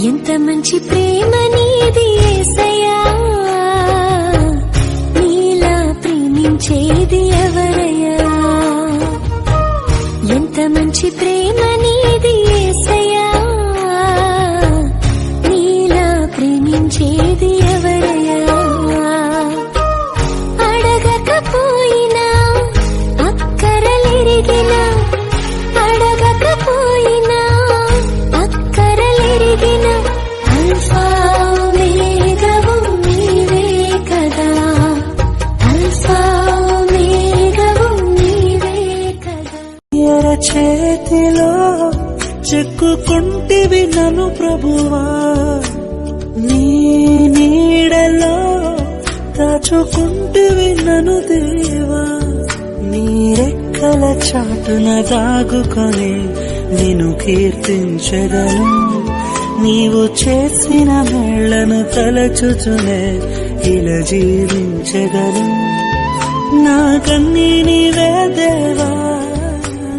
ఎంత మంచి ప్రేమ నీది యేసయ్యా, నీలా ప్రేమించేది ఎవరయ్యా. ఎంత మంచి ప్రేమ నీది యేసయ్యా, నీలా ప్రేమించేది ఎవరయ్యా. అడగకపోయినా అక్కరలెరిగినా, అడగకపోయినా అక్కరలెరిగిన అల్ఫా ఓమేగావు నీవే కదా, అల్ఫా ఓమేగావు నీవే కదా. ఎర చేతిలో చెక్కుకుంటివి నన్ను ప్రభువా, నీ నీడలో దాచుకుంటివి నన్ను దేవా. నీ రెక్కల చాటున దాగుకొని నిన్ను కీర్తించెదను, నీవు చేసిన మేళ్లను తలచుచునే ఇలా జీవించెదను. నా కన్నీ నీవే దేవా,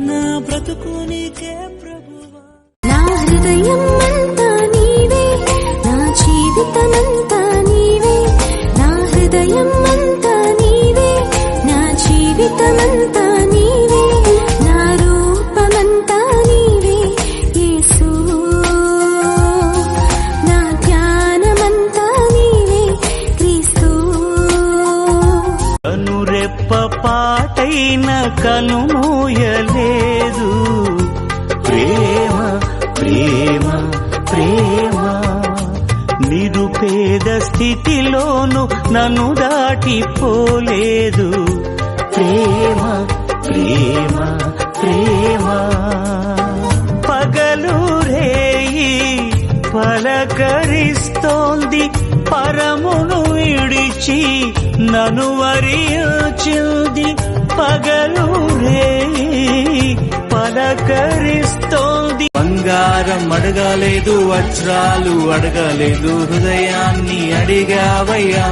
నా బ్రతుకు నీకే ప్రభువా. నా హృదయం అంతా నీవే, నా జీవితమంతా నీవే, నా హృదయం అంతా నీవే, నా జీవితమంతా నీవే, నా రూపమంతా నీవే యేసు, నా ధ్యానమంతా నీవే క్రీస్తు. కనురెప్ప పాటైన కనుమూయలేదు, ప్రేమ ప్రేమ ప్రేమ. నిరుపేద స్థితిలోను నన్ను దాటిపోలేదు, ప్రేమ ప్రేమ ప్రేమ. పగలు రేయి పలకరిస్తోంది, పరమును విడిచి నన్ను వరించింది. పగలు రేయి పలకరిస్తోంది. బంగారం అడగలేదు, వజ్రాలు అడగలేదు, హృదయాన్ని అడిగావయ్యా.